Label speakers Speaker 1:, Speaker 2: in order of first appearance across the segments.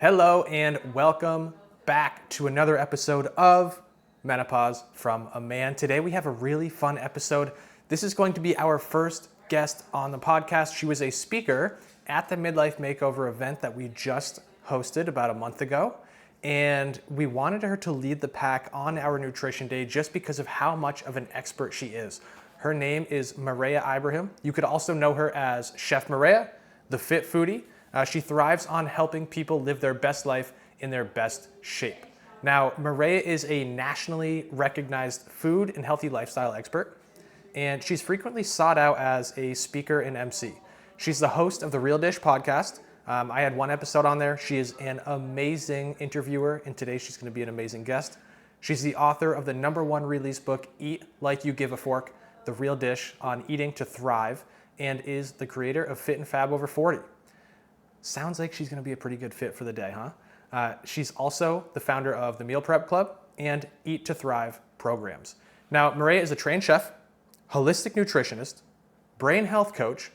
Speaker 1: Hello and welcome back to another episode of Menopause from a Man. Today we have a really fun episode. This is going to be our first guest on the podcast. She was a speaker at the Midlife Makeover event that we just hosted about a month ago. And we wanted her to lead the pack on our nutrition day just because of how much of an expert she is. Her name is Mareya Ibrahim. You could also know her as Chef Mareya, the Fit Foodie. She thrives on helping people live their best life in their best shape. Now, Mareya is a nationally recognized food and healthy lifestyle expert, and she's frequently sought out as a speaker and MC. She's the host of the Real Dish podcast. I had one episode on there. She is an amazing interviewer, and today she's going to be an amazing guest. She's the author of the #1 release book, Eat Like You Give a Fork, The Real Dish on Eating to Thrive, and is the creator of Fit and Fab Over 40. Sounds like she's going to be a pretty good fit for the day, huh? She's also the founder of the Meal Prep Club and Eat to Thrive programs. Now, Mareya is a trained chef, holistic nutritionist, brain health coach,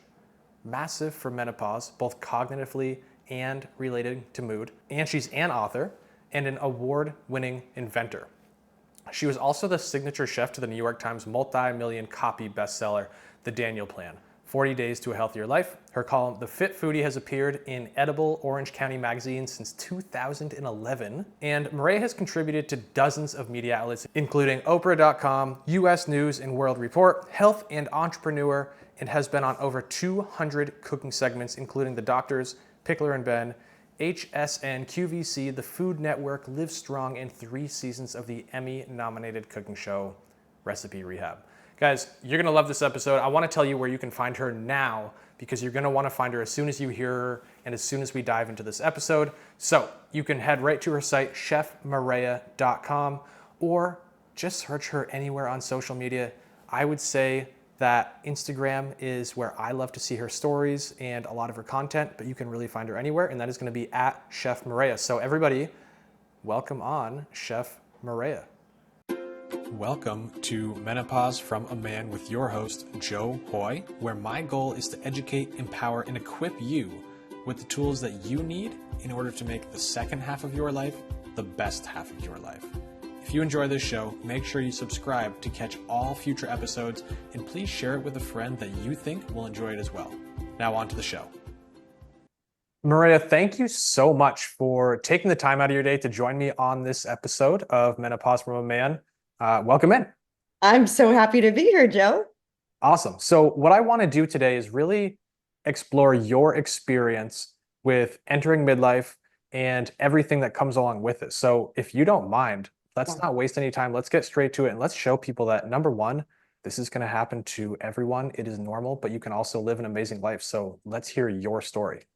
Speaker 1: massive for menopause, both cognitively and related to mood. And she's an author and an award-winning inventor. She was also the signature chef to the New York Times multi-million copy bestseller, The Daniel Plan, 40 Days to a Healthier Life. Her column, The Fit Foodie, has appeared in Edible Orange County Magazine since 2011. And Mareya has contributed to dozens of media outlets, including Oprah.com, US News and World Report, Health and Entrepreneur, and has been on over 200 cooking segments, including The Doctors, Pickler and Ben, HSN, QVC, The Food Network, Live Strong, and 3 seasons of the Emmy-nominated cooking show, Recipe Rehab. Guys, you're gonna love this episode. I wanna tell you where you can find her now because you're gonna wanna find her as soon as you hear her and as soon as we dive into this episode. So you can head right to her site, chefmareya.com, or just search her anywhere on social media. I would say that Instagram is where I love to see her stories and a lot of her content, but you can really find her anywhere, and that is gonna be at Chef Mareya. So everybody, welcome on Chef Mareya. Welcome to Menopause from a Man with your host, Joe Hoye, where my goal is to educate, empower, and equip you with the tools that you need in order to make the second half of your life the best half of your life. If you enjoy this show, make sure you subscribe to catch all future episodes, and please share it with a friend that you think will enjoy it as well. Now on to the show. Mareya, thank you so much for taking the time out of your day to join me on this episode of Menopause from a Man. Welcome in.
Speaker 2: I'm so happy to be here, Joe.
Speaker 1: Awesome. So what I want to do today is really explore your experience with entering midlife and everything that comes along with it. So if you don't mind, let's not waste any time. Let's get straight to it and let's show people that #1, this is going to happen to everyone. It is normal, but you can also live an amazing life. So let's hear your story.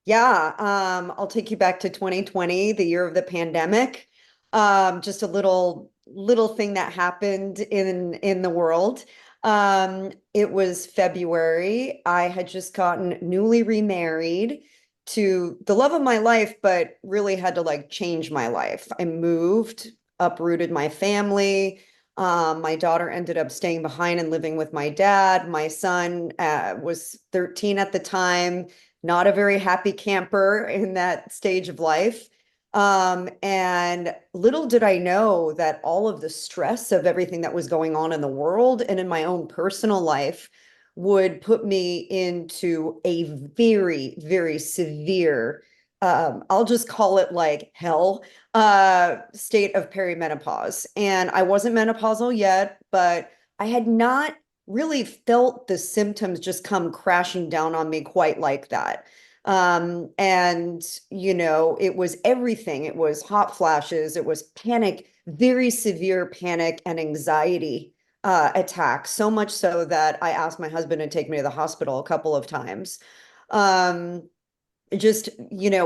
Speaker 2: Yeah, I'll take you back to 2020, the year of the pandemic. Just a little thing that happened in the world. It was February. I had just gotten newly remarried to the love of my life, but really had to like change my life. I moved, uprooted my family. My daughter ended up staying behind and living with my dad. My son was 13 at the time, not a very happy camper in that stage of life. And little did I know that all of the stress of everything that was going on in the world and in my own personal life would put me into a very, very severe, I'll just call it like hell, state of perimenopause. And I wasn't menopausal yet, but I had not really felt the symptoms just come crashing down on me quite like that. And it was everything. It was hot flashes, it was panic, very severe panic and anxiety attacks, so much so that I asked my husband to take me to the hospital a couple of times. Just,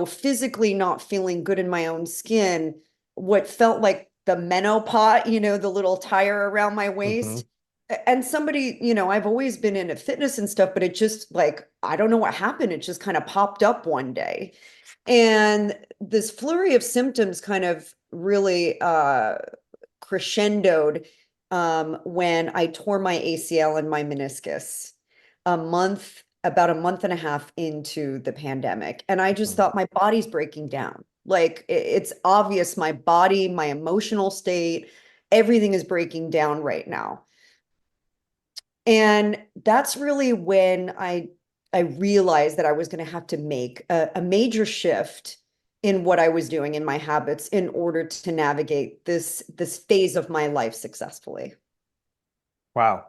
Speaker 2: physically not feeling good in my own skin, what felt like the menopause, the little tire around my waist. And somebody, I've always been into fitness and stuff, but it just like, I don't know what happened. It just kind of popped up one day. And this flurry of symptoms kind of really crescendoed when I tore my ACL and my meniscus about a month and a half into the pandemic. And I just thought my body's breaking down. Like it's obvious my body, my emotional state, everything is breaking down right now. And that's really when I realized that I was going to have to make a major shift in what I was doing in my habits in order to navigate this phase of my life successfully.
Speaker 1: Wow.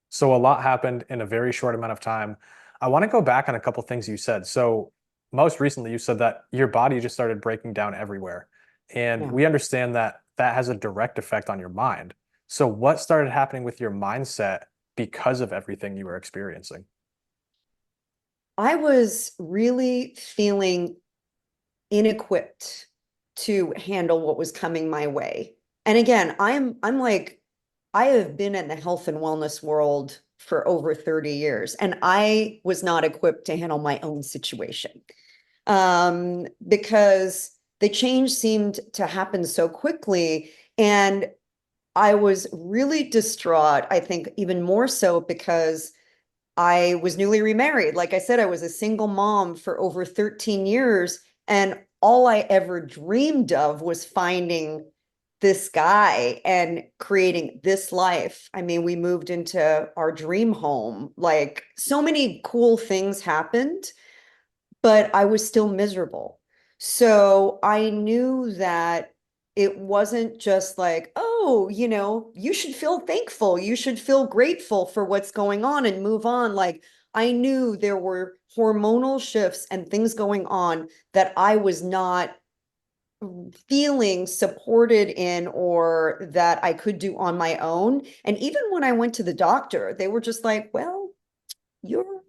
Speaker 1: So a lot happened in a very short amount of time. I want to go back on a couple things you said. So most recently, you said that your body just started breaking down everywhere. And
Speaker 2: Yeah.
Speaker 1: we understand that that has a direct effect on your mind. So what started happening with your mindset because of everything you were experiencing?
Speaker 2: I was really feeling inequipped to handle what was coming my way. And again, I'm like I have been in the health and wellness world for over 30 years and I was not equipped to handle my own situation. Because the change seemed to happen so quickly and I was really distraught, I think even more so because I was newly remarried. Like I said, I was a single mom for over 13 years, and all I ever dreamed of was finding this guy and creating this life. I mean, we moved into our dream home. Like so many cool things happened, but I was still miserable. So I knew that it wasn't just like, oh, you should feel thankful. You should feel grateful for what's going on and move on. Like I knew there were hormonal shifts and things going on that I was not feeling supported in or that I could do on my own. And even when I went to the doctor, they were just like, well, you're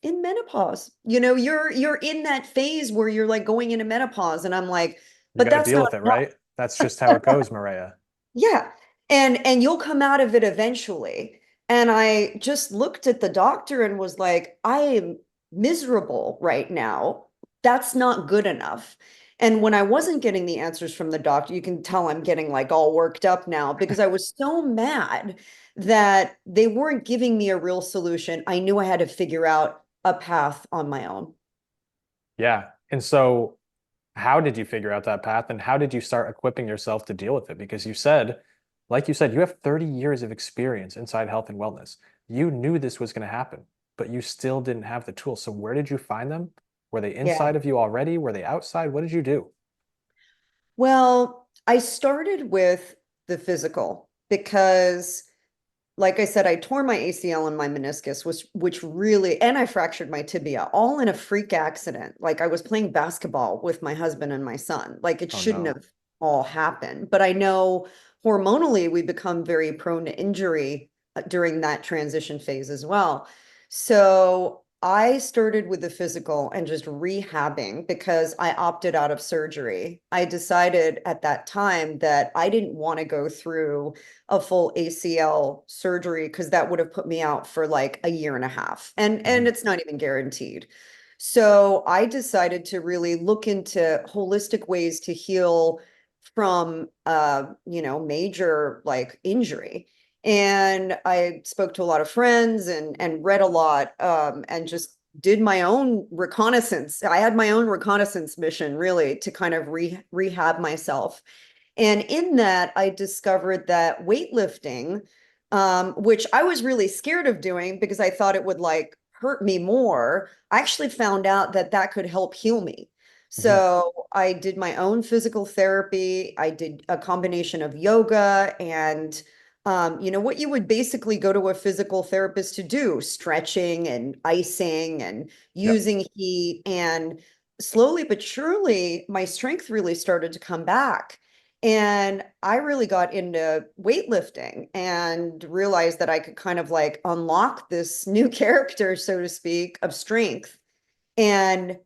Speaker 2: in menopause. You're in that phase where you're like going into menopause. And I'm like,
Speaker 1: You
Speaker 2: but
Speaker 1: got to
Speaker 2: that's
Speaker 1: deal
Speaker 2: not
Speaker 1: with it,
Speaker 2: enough.
Speaker 1: right? That's just how it goes, Mareya.
Speaker 2: Yeah. And you'll come out of it eventually. And I just looked at the doctor and was like, I am miserable right now. That's not good enough. And when I wasn't getting the answers from the doctor, you can tell I'm getting like all worked up now because I was so mad that they weren't giving me a real solution. I knew I had to figure out a path on my own.
Speaker 1: Yeah. And so how did you figure out that path and how did you start equipping yourself to deal with it? Because you said, like you said, you have 30 years of experience inside health and wellness. You knew this was going to happen, but you still didn't have the tools. So where did you find them? Were they
Speaker 2: Yeah.
Speaker 1: inside of you already? Were they outside? What did you do?
Speaker 2: Well, I started with the physical because like I said, I tore my ACL and my meniscus, which really, and I fractured my tibia, all in a freak accident. Like I was playing basketball with my husband and my son. Like it
Speaker 1: Oh
Speaker 2: shouldn't
Speaker 1: no.
Speaker 2: have all happened. But I know hormonally we become very prone to injury during that transition phase as well. So I started with the physical and just rehabbing because I opted out of surgery. I decided at that time that I didn't want to go through a full ACL surgery because that would have put me out for like a year and a half. And
Speaker 1: Mhm.
Speaker 2: it's not even guaranteed. So I decided to really look into holistic ways to heal from major like injury. And I spoke to a lot of friends and read a lot and just did my own reconnaissance. I had my own reconnaissance mission really to kind of rehab myself. And in that, I discovered that weightlifting, which I was really scared of doing because I thought it would like hurt me more, I actually found out that that could help heal me.
Speaker 1: Mhm.
Speaker 2: So I did my own physical therapy. I did a combination of yoga and, what you would basically go to a physical therapist to do, stretching and icing and
Speaker 1: Yep.
Speaker 2: using heat. And slowly but surely, my strength really started to come back. And I really got into weightlifting and realized that I could kind of like unlock this new character, so to speak, of strength. And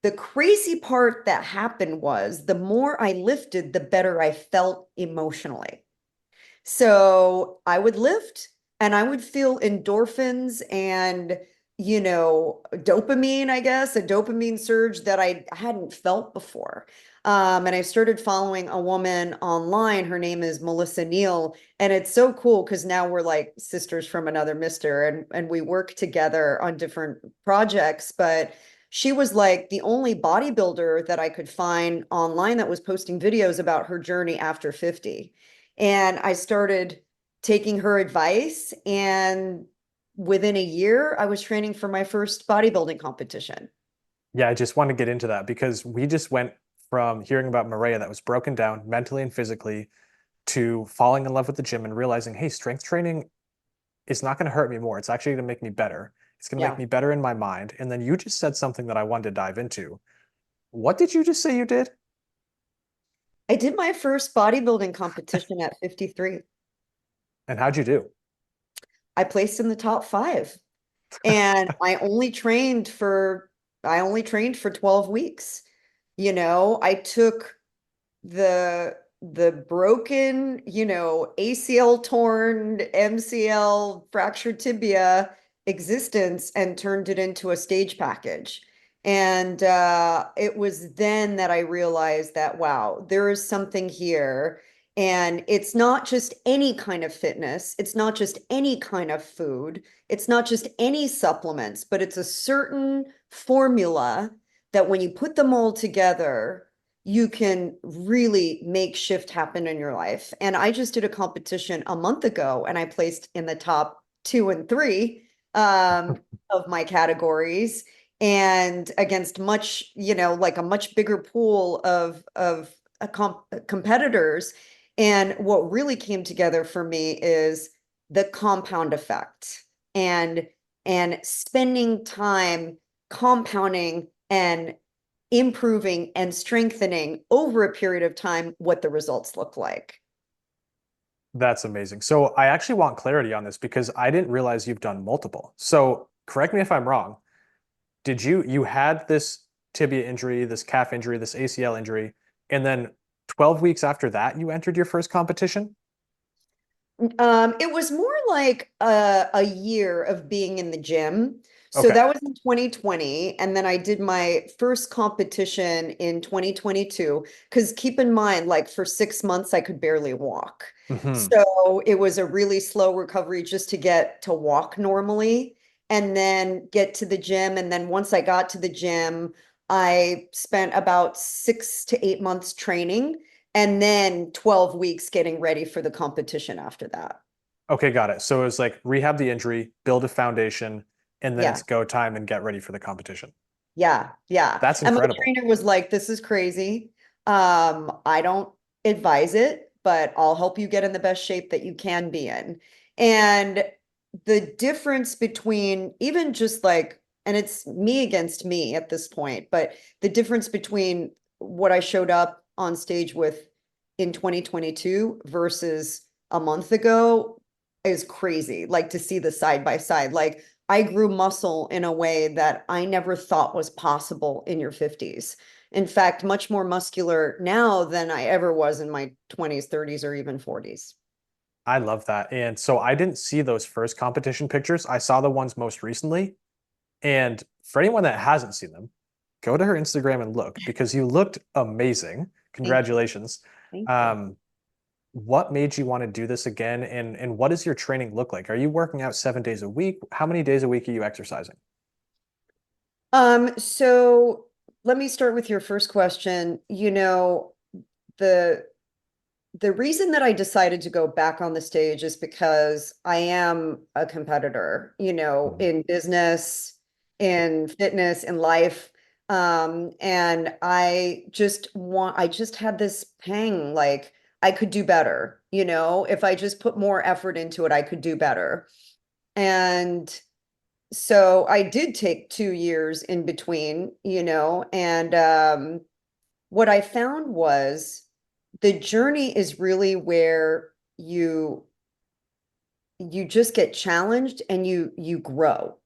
Speaker 2: the crazy part that happened was the more I lifted, the better I felt emotionally. So I would lift and I would feel endorphins and, dopamine, I guess, a dopamine surge that I hadn't felt before. And I started following a woman online. Her name is Melissa Neal. And it's so cool because now we're like sisters from another mister and we work together on different projects. But she was like the only bodybuilder that I could find online that was posting videos about her journey after 50. And I started taking her advice, and within a year, I was training for my first bodybuilding competition.
Speaker 1: Yeah, I just want to get into that because we just went from hearing about Mareya that was broken down mentally and physically to falling in love with the gym and realizing, hey, strength training is not going to hurt me more. It's actually going to make me better. It's going to make
Speaker 2: Yeah.
Speaker 1: me better in my mind. And then you just said something that I wanted to dive into. What did you just say you did?
Speaker 2: I did my first bodybuilding competition at 53.
Speaker 1: And how'd you do?
Speaker 2: I placed in the top five. And I only trained for 12 weeks. I took the broken, ACL torn, MCL fractured tibia existence and turned it into a stage package. And it was then that I realized that, wow, there is something here. And it's not just any kind of fitness. It's not just any kind of food. It's not just any supplements, but it's a certain formula that when you put them all together, you can really make shift happen in your life. And I just did a competition a month ago and I placed in the top two and three of my categories, and against much, like a much bigger pool of competitors. And what really came together for me is the compound effect, and spending time compounding and improving and strengthening over a period of time what the results look like.
Speaker 1: That's amazing. So I actually want clarity on this because I didn't realize you've done multiple. So correct me if I'm wrong. Did you had this tibia injury, this calf injury, this ACL injury, and then 12 weeks after that you entered your first competition?
Speaker 2: It was more like a year of being in the gym. So
Speaker 1: Okay.
Speaker 2: that was in 2020. And then I did my first competition in 2022. Because keep in mind, like for 6 months, I could barely walk.
Speaker 1: Hmm.
Speaker 2: So it was a really slow recovery just to get to walk normally and then get to the gym. And then once I got to the gym, I spent about 6 to 8 months training and then 12 weeks getting ready for the competition after that.
Speaker 1: Okay, got it. So it was like rehab the injury, build a foundation, and then
Speaker 2: Yeah.
Speaker 1: it's go time and get ready for the competition.
Speaker 2: Yeah. Yeah.
Speaker 1: That's
Speaker 2: And my
Speaker 1: incredible.
Speaker 2: trainer was like, this is crazy. I don't advise it, but I'll help you get in the best shape that you can be in. And the difference between even just like, and it's me against me at this point, but the difference between what I showed up on stage with in 2022 versus a month ago is crazy. Like to see the side by side. Like I grew muscle in a way that I never thought was possible in your 50s. In fact, much more muscular now than I ever was in my 20s, 30s, or even 40s.
Speaker 1: I love that. And so I didn't see those first competition pictures. I saw the ones most recently. And for anyone that hasn't seen them, go to her Instagram and look because you looked amazing.
Speaker 2: Thank you.
Speaker 1: Congratulations.
Speaker 2: Thank you.
Speaker 1: Um, what made you want to do this again? And what does your training look like? Are you working out 7 days a week? How many days a week are you exercising?
Speaker 2: So let me start with your first question. The the reason that I decided to go back on the stage is because I am a competitor,
Speaker 1: Mhm.
Speaker 2: in business, in fitness, in life. And I just had this pang, like I could do better, if I just put more effort into it, I could do better. And so I did take 2 years in between, and what I found was the journey is really where you just get challenged and you grow.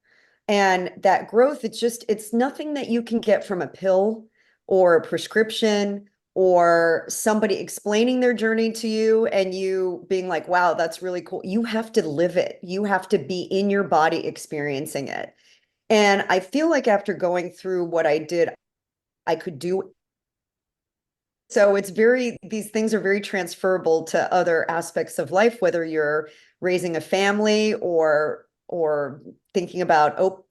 Speaker 2: And that growth, it's nothing that you can get from a pill or a prescription or somebody explaining their journey to you and you being like, wow, that's really cool. You have to live it. You have to be in your body experiencing it. And I feel like after going through what I did, I could do. So these things are very transferable to other aspects of life, whether you're raising a family or or thinking about,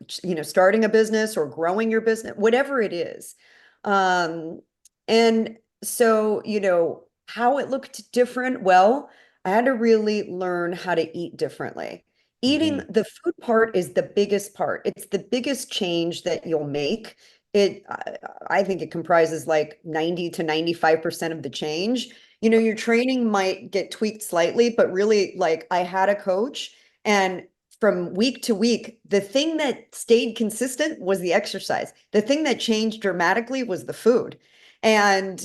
Speaker 2: starting a business or growing your business, whatever it is. Um, and so, how it looked different. Well, I had to really learn how to eat differently. Eating,
Speaker 1: Hmm.
Speaker 2: the food part is the biggest part. It's the biggest change that you'll make. I think it comprises like 90 to 95% of the change. Your training might get tweaked slightly, but really, like, I had a coach, and from week to week, the thing that stayed consistent was the exercise. The thing that changed dramatically was the food. And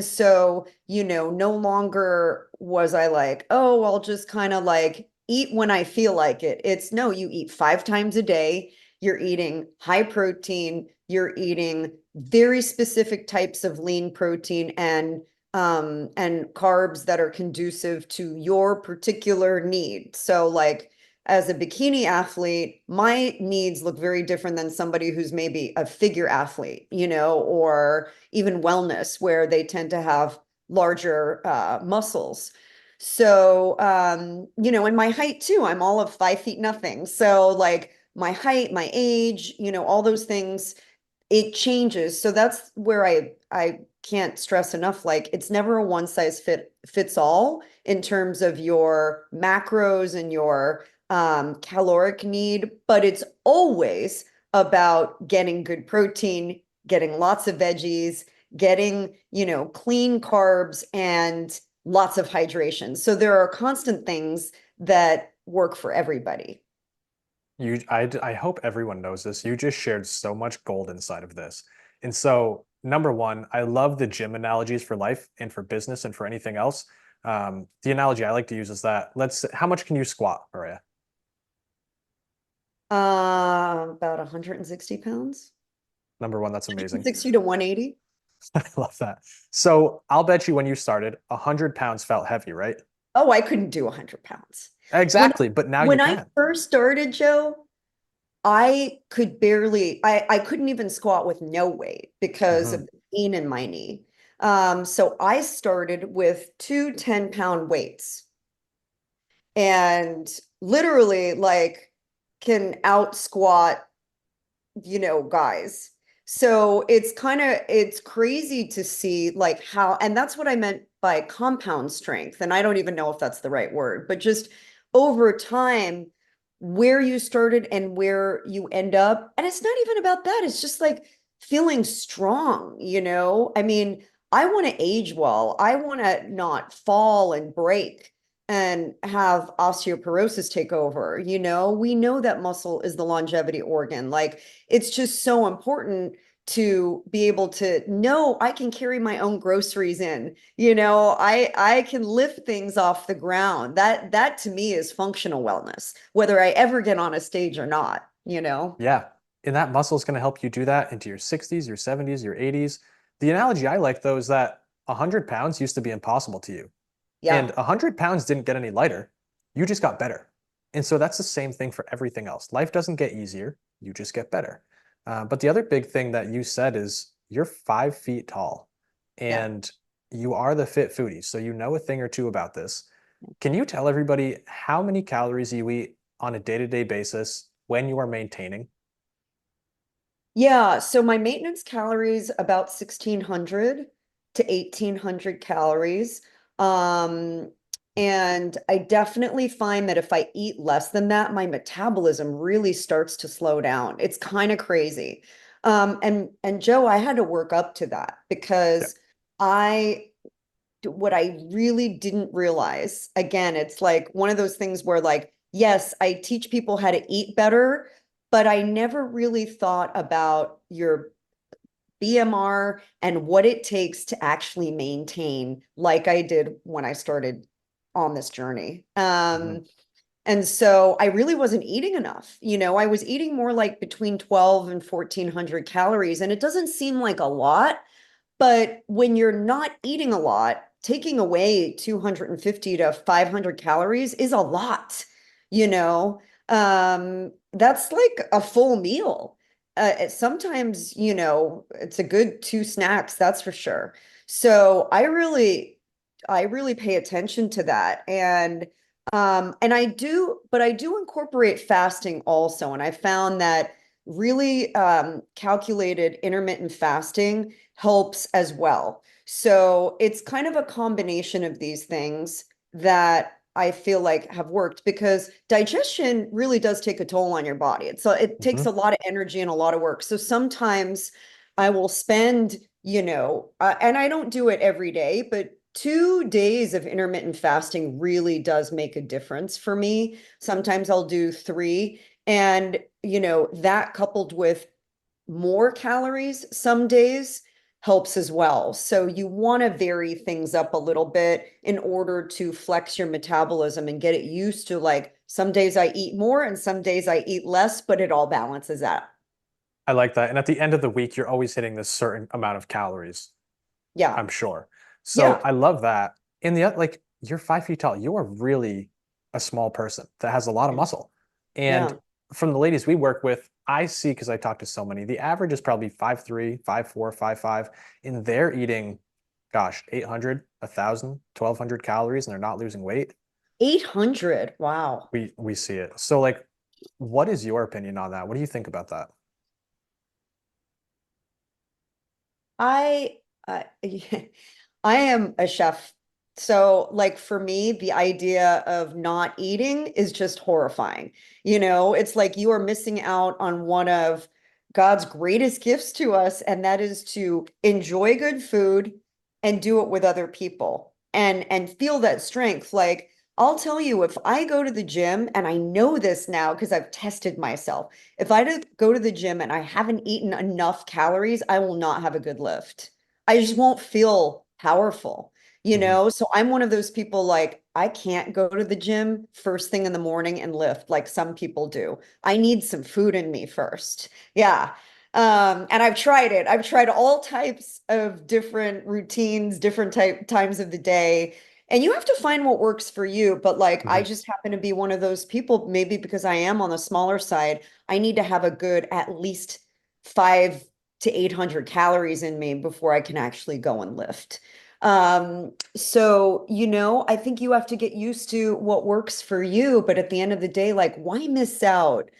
Speaker 2: so, no longer was I like, oh, I'll just kind of like eat when I feel like it. It's no, you eat 5 times a day. You're eating high protein, you're eating very specific types of lean protein and carbs that are conducive to your particular need. So like as a bikini athlete, my needs look very different than somebody who's maybe a figure athlete, or even wellness, where they tend to have larger muscles. So, and my height too, I'm all of 5 feet nothing. So, like my height, my age, all those things, it changes. So that's where I can't stress enough, like it's never a one size fits all in terms of your macros and your caloric need, but it's always about getting good protein, getting lots of veggies, getting, clean carbs and lots of hydration. So there are constant things that work for everybody.
Speaker 1: I hope everyone knows this. You just shared so much gold inside of this. And so, number one, I love the gym analogies for life and for business and for anything else. The analogy I like to use is that how much can you squat, Maria?
Speaker 2: About 160 pounds.
Speaker 1: Number one, that's amazing.
Speaker 2: 60 to 180.
Speaker 1: I love that. So I'll bet you when you started, 100 pounds felt heavy, right?
Speaker 2: Oh, I couldn't do 100 pounds. When
Speaker 1: Exactly, but now you
Speaker 2: when I
Speaker 1: can.
Speaker 2: first started, Joe, I couldn't even squat with no weight because of
Speaker 1: Hmm.
Speaker 2: the pain in my knee. So I started with two 10-pound weights and literally like can out squat, guys. So it's crazy to see like how, and that's what I meant by compound strength. And I don't even know if that's the right word, but just over time, where you started and where you end up. And it's not even about that. It's just like feeling strong, I mean, I want to age well. I want to not fall and break and have osteoporosis take over. We know that muscle is the longevity organ. Like it's just so important to be able to know I can carry my own groceries in. I can lift things off the ground. That to me is functional wellness, whether I ever get on a stage or not.
Speaker 1: Yeah. And that muscle is going to help you do that into your 60s, your 70s, your 80s. The analogy I like, though, is that 100 pounds used to be impossible to you. And
Speaker 2: Yeah.
Speaker 1: 100 pounds didn't get any lighter. You just got better. And so that's the same thing for everything else. Life doesn't get easier. You just get better. But the other big thing that you said is you're 5 feet tall
Speaker 2: Yeah.
Speaker 1: and you are the fit foodie. So you know a thing or two about this. Can you tell everybody how many calories you eat on a day-to-day basis when you are maintaining?
Speaker 2: Yeah, so my maintenance calories about 1600 to 1800 calories. Um, and I definitely find that if I eat less than that, my metabolism really starts to slow down. It's kind of crazy. And Joe, I had to work up to that
Speaker 1: Yeah.
Speaker 2: because I what I really didn't realize, again, it's like one of those things where like, yes, I teach people how to eat better, but I never really thought about your BMR and what it takes to actually maintain like I did when I started on this journey.
Speaker 1: Mhm.
Speaker 2: And so I really wasn't eating enough. I was eating more like between 12 and 1400 calories, and it doesn't seem like a lot, but when you're not eating a lot, taking away 250 to 500 calories is a lot, you know? That's like a full meal. Sometimes, it's a good 2 snacks, that's for sure. So I really pay attention to that. And And but I do incorporate fasting also. And I found that really calculated intermittent fasting helps as well. So it's kind of a combination of these things that I feel like have worked because digestion really does take a toll on your body. It takes
Speaker 1: Mhm.
Speaker 2: a lot of energy and a lot of work. So sometimes I will spend, and I don't do it every day, but 2 days of intermittent fasting really does make a difference for me. Sometimes I'll do three. And, that coupled with more calories some days helps as well. So you want to vary things up a little bit in order to flex your metabolism and get it used to like some days I eat more and some days I eat less, but it all balances out.
Speaker 1: I like that. And at the end of the week, you're always hitting this certain amount of calories,
Speaker 2: Yeah.
Speaker 1: I'm sure. So
Speaker 2: Yeah.
Speaker 1: I love that. In the like, you're 5 feet tall. You are really a small person that has a lot of muscle. And
Speaker 2: Yeah.
Speaker 1: from the ladies we work with, I see because I talk to so many, the average is probably 5'3", 5'4", 5'5", and they're eating, gosh, 800, 1,000, 1,200 calories, and they're not losing weight.
Speaker 2: 800. Wow.
Speaker 1: We see it. So like, what is your opinion on that? What do you think about that?
Speaker 2: I uh, I am a chef. So like for me, the idea of not eating is just horrifying. It's like you are missing out on one of God's greatest gifts to us, and that is to enjoy good food and do it with other people and feel that strength. Like I'll tell you, if I go to the gym, and I know this now because I've tested myself, if go to the gym and I haven't eaten enough calories, I will not have a good lift. I just won't feel powerful,
Speaker 1: Mhm.
Speaker 2: So I'm one of those people like I can't go to the gym first thing in the morning and lift like some people do. I need some food in me first. Yeah. And I've tried it. I've tried all types of different routines, different times of the day. And you have to find what works for you. But like, I
Speaker 1: Mhm.
Speaker 2: just happen to be one of those people, maybe because I am on the smaller side. I need to have a good at least 500 to 800 calories in me before I can actually go and lift. So, I think you have to get used to what works for you. But at the end of the day, like, why miss out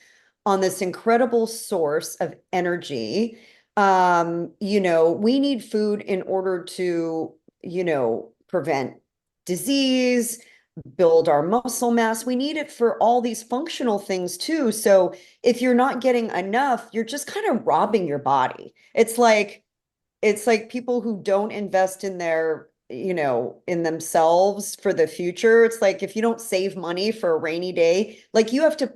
Speaker 2: on this incredible source of energy? We need food in order to, prevent disease, build our muscle mass. We need it for all these functional things too. So if you're not getting enough, you're just kind of robbing your body. It's like people who don't invest in in themselves for the future. It's like if you don't save money for a rainy day, like you have to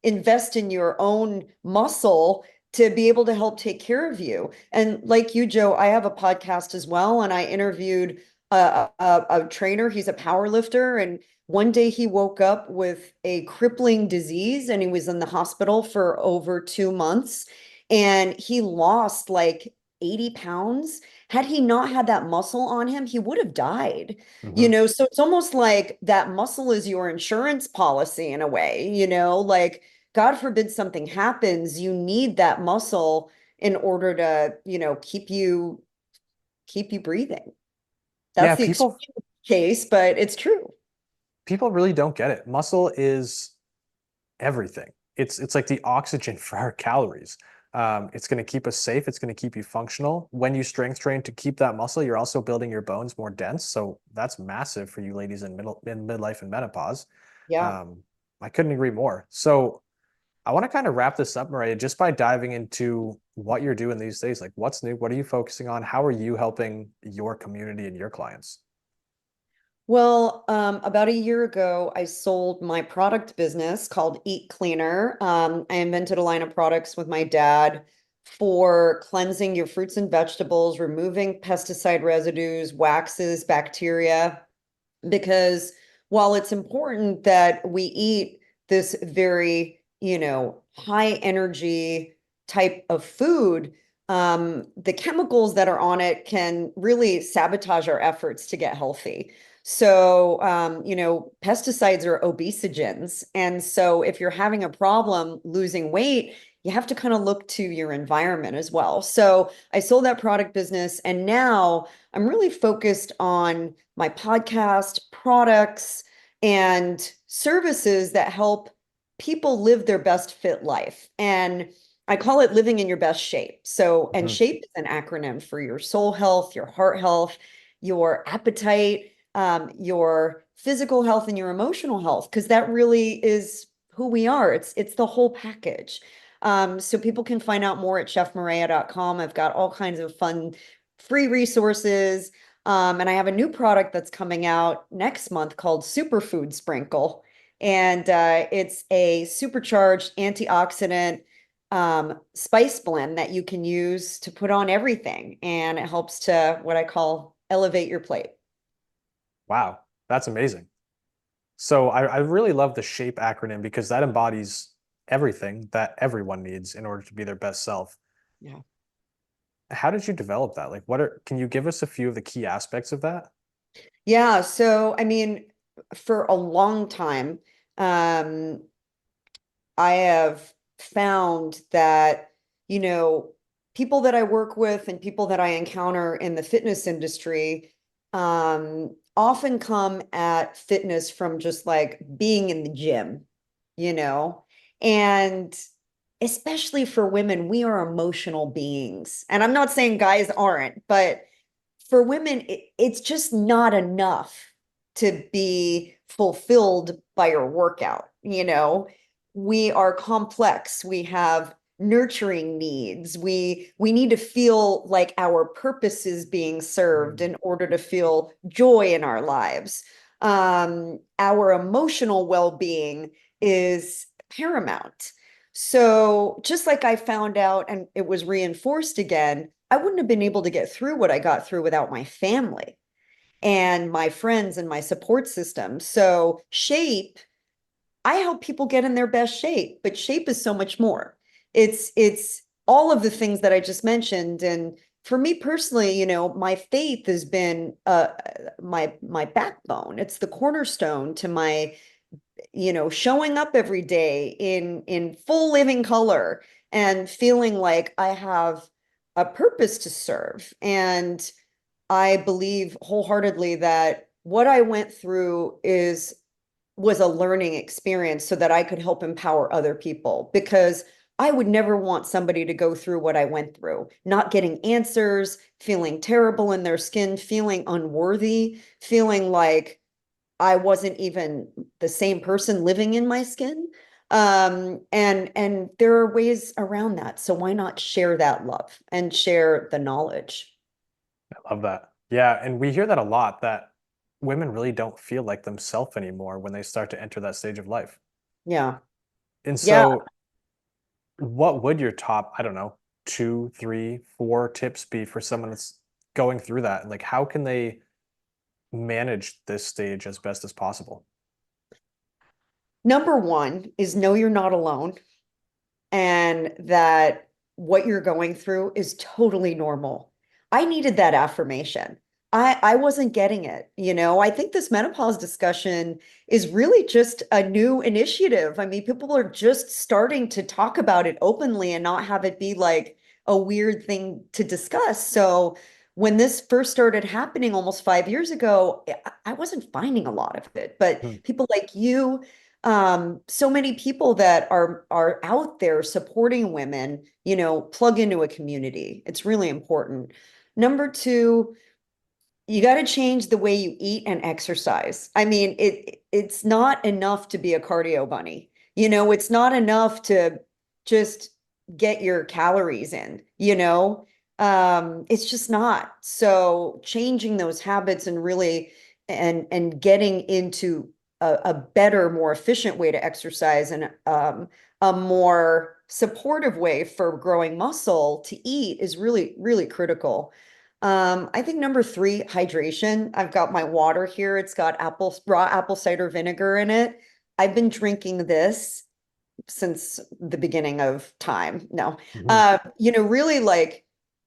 Speaker 2: invest in your own muscle to be able to help take care of you. And like you, Joe, I have a podcast as well, and I interviewed a trainer. He's a power lifter, and one day he woke up with a crippling disease, and he was in the hospital for over 2 months, and he lost like 80 pounds. Had he not had that muscle on him, he would have died.
Speaker 1: Mhm.
Speaker 2: So it's almost like that muscle is your insurance policy in a way, like God forbid something happens, you need that muscle in order to, keep you breathing.
Speaker 1: Yeah,
Speaker 2: That's the
Speaker 1: people
Speaker 2: extreme case, but it's true.
Speaker 1: people really don't get it. Muscle is everything. It's like the oxygen for our calories. It's going to keep us safe. It's going to keep you functional. When you strength train to keep that muscle, you're also building your bones more dense. So that's massive for you ladies in midlife and menopause.
Speaker 2: Yeah.
Speaker 1: Um, I couldn't agree more. So I want to kind of wrap this up, Mareya, just by diving into what you're doing these days. Like, what's new? What are you focusing on? How are you helping your community and your clients?
Speaker 2: Well, about a year ago, I sold my product business called Eat Cleaner. I invented a line of products with my dad for cleansing your fruits and vegetables, removing pesticide residues, waxes, bacteria, because while it's important that we eat this very, high energy type of food, the chemicals that are on it can really sabotage our efforts to get healthy. So, pesticides are obesogens. And so if you're having a problem losing weight, you have to kind of look to your environment as well. So I sold that product business, and now I'm really focused on my podcast, products, and services that help people live their best fit life. And I call it living in your best shape. So, and
Speaker 1: Mhm.
Speaker 2: shape is an acronym for your soul health, your heart health, your appetite, your physical health, and your emotional health, because that really is who we are. It's the whole package. So people can find out more at chefmareya.com. I've got all kinds of fun free resources. And I have a new product that's coming out next month called Superfood Sprinkle. And it's a supercharged antioxidant spice blend that you can use to put on everything. And it helps to what I call elevate your plate.
Speaker 1: Wow, that's amazing. So I really love the SHAPE acronym because that embodies everything that everyone needs in order to be their best self.
Speaker 2: Yeah.
Speaker 1: How did you develop that? Like, can you give us a few of the key aspects of that?
Speaker 2: Yeah. So, I mean, for a long time, um, I have found that, you know, people that I work with and people that I encounter in the fitness industry often come at fitness from just like being in the gym, you know, and especially for women, we are emotional beings. And I'm not saying guys aren't, but for women, it's just not enough to be fulfilled by your workout. You know, we are complex. We have nurturing needs. We need to feel like our purpose is being served
Speaker 1: Mm.
Speaker 2: in order to feel joy in our lives. Our emotional well-being is paramount. So just like I found out, and it was reinforced again, I wouldn't have been able to get through what I got through without my family and my friends and my support system. So shape, I help people get in their best shape, but shape is so much more. It's all of the things that I just mentioned. And for me personally, you know, my faith has been my backbone. It's the cornerstone to my, you know, showing up every day in full living color and feeling like I have a purpose to serve. And I believe wholeheartedly that what I went through is was a learning experience so that I could help empower other people, because I would never want somebody to go through what I went through, not getting answers, feeling terrible in their skin, feeling unworthy, feeling like I wasn't even the same person living in my skin. And there are ways around that. So why not share that love and share the knowledge?
Speaker 1: I love that. Yeah, and we hear that a lot that women really don't feel like themselves anymore when they start to enter that stage of life.
Speaker 2: Yeah.
Speaker 1: And
Speaker 2: Yeah.
Speaker 1: so, what would your top, I don't know, two, three, four tips be for someone that's going through that? Like, how can they manage this stage as best as possible?
Speaker 2: Number one is know you're not alone, and that what you're going through is totally normal. I needed that affirmation. I wasn't getting it, you know. I think this menopause discussion is really just a new initiative. I mean, people are just starting to talk about it openly and not have it be like a weird thing to discuss. So when this first started happening almost 5 years ago, I wasn't finding a lot of it, but
Speaker 1: Hmm.
Speaker 2: people like you, so many people that are out there supporting women, you know, plug into a community. It's really important. Number two, you got to change the way you eat and exercise. I mean, it's not enough to be a cardio bunny. You know, it's not enough to just get your calories in, you know. It's just not. So changing those habits and really and getting into a better, more efficient way to exercise, and a more supportive way for growing muscle to eat is really, really critical. I think number three, hydration. I've got my water here. It's got raw apple cider vinegar in it. I've been drinking this since the beginning of time. No,
Speaker 1: Mhm.
Speaker 2: you know, really like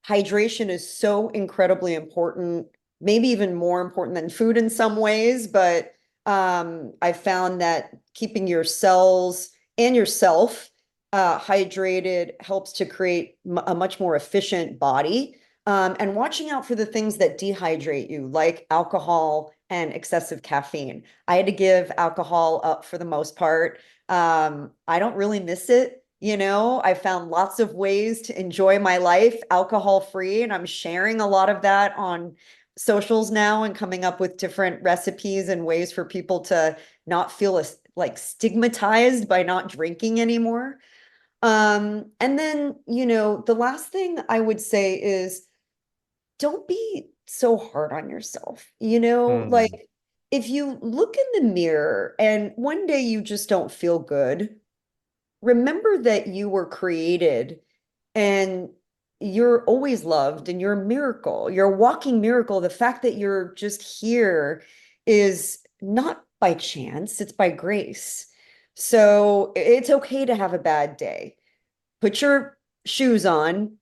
Speaker 2: hydration is so incredibly important, maybe even more important than food in some ways. But I found that keeping your cells and yourself hydrated helps to create a much more efficient body. and watching out for the things that dehydrate you, like alcohol and excessive caffeine. I had to give alcohol up for the most part. I don't really miss it. I found lots of ways to enjoy my life alcohol free, and I'm sharing a lot of that on socials now and coming up with different recipes and ways for people to not feel like stigmatized by not drinking anymore. And then, the last thing I would say is don't be so hard on yourself.
Speaker 1: Hmm.
Speaker 2: Like if you look in the mirror and one day you just don't feel good, remember that you were created and you're always loved and you're a miracle. You're a walking miracle. The fact that you're just here is not by chance, it's by grace. So it's okay to have a bad day. Put your shoes on,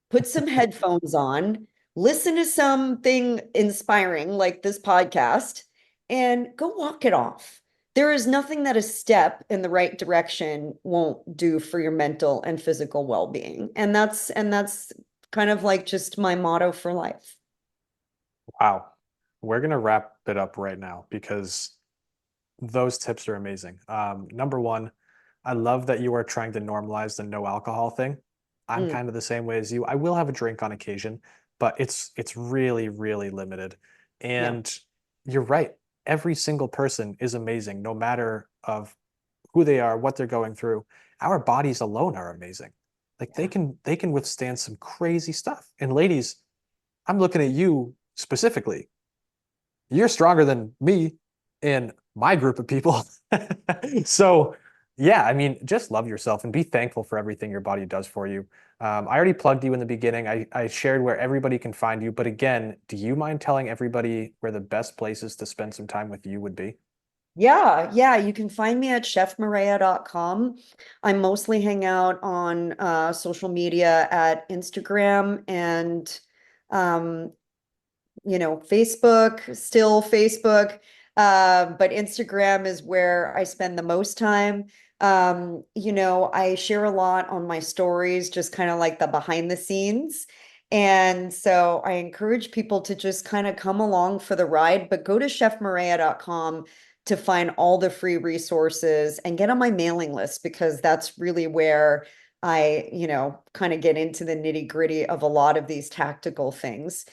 Speaker 2: put some headphones on, listen to something inspiring like this podcast, and go walk it off. There is nothing that a step in the right direction won't do for your mental and physical well-being. And that's kind of like just my motto for life.
Speaker 1: Wow. We're going to wrap it up right now because those tips are amazing. Number one, I love that you are trying to normalize the no alcohol thing. I'm
Speaker 2: Mm,
Speaker 1: kind of the same way as you. I will have a drink on occasion, but it's really, really limited.
Speaker 2: yeah,
Speaker 1: And you're right. Every single person is amazing, no matter of who they are, what they're going through. Our bodies alone are amazing. Like
Speaker 2: yeah.
Speaker 1: they can withstand some crazy stuff. And ladies, I'm looking at you specifically. You're stronger than me in my group of people. So, yeah, I mean, just love yourself and be thankful for everything your body does for you. I already plugged you in the beginning. I shared where everybody can find you. But again, do you mind telling everybody where the best places to spend some time with you would be?
Speaker 2: Yeah, yeah, you can find me at chefmareya.com. I mostly hang out on social media at Instagram and um, Facebook, still Facebook. But Instagram is where I spend the most time. I share a lot on my stories, just kind of like the behind the scenes. And so I encourage people to just kind of come along for the ride, but go to chefmareya.com to find all the free resources and get on my mailing list because that's really where I, kind of get into the nitty gritty of a lot of these tactical things.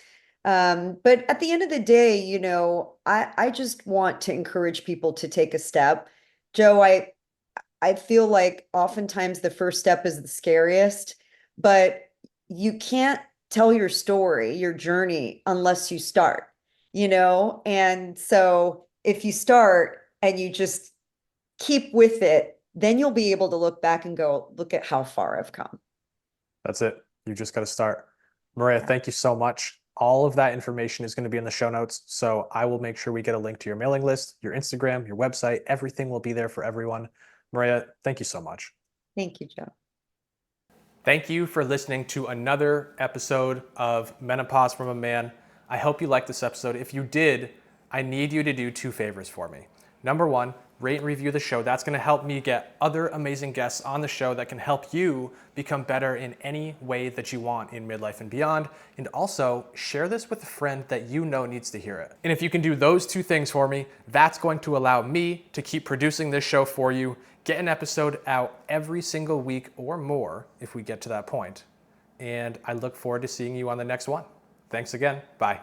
Speaker 2: But at the end of the day, I just want to encourage people to take a step. Joe, I feel like oftentimes the first step is the scariest, but you can't tell your story, your journey, unless you start, And so if you start and you just keep with it, then you'll be able to look back and go, look at how far I've come.
Speaker 1: That's it. You just got to start. Mareya,
Speaker 2: Yeah.
Speaker 1: thank you so much. All of that information is going to be in the show notes. So I will make sure we get a link to your mailing list, your Instagram, your website. Everything will be there for everyone. Mareya, thank you so much.
Speaker 2: Thank you, Joe.
Speaker 1: Thank you for listening to another episode of Menopause from a Man. I hope you liked this episode. If you did, I need you to do two favors for me. Number one, rate and review the show. That's going to help me get other amazing guests on the show that can help you become better in any way that you want in midlife and beyond. And also, share this with a friend that you know needs to hear it. And if you can do those two things for me, that's going to allow me to keep producing this show for you, get an episode out every single week or more if we get to that point. And I look forward to seeing you on the next one. Thanks again. Bye.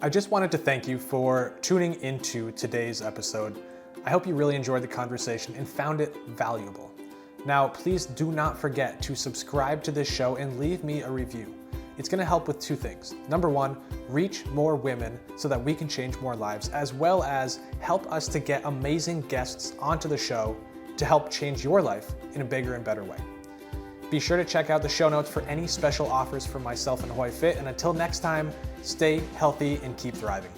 Speaker 1: I just wanted to thank you for tuning into today's episode. I hope you really enjoyed the conversation and found it valuable. Now, please do not forget to subscribe to this show and leave me a review. It's going to help with two things. Number one, reach more women so that we can change more lives, as well as help us to get amazing guests onto the show to help change your life in a bigger and better way. Be sure to check out the show notes for any special offers from myself and Hoye Fit. And until next time, stay healthy and keep thriving.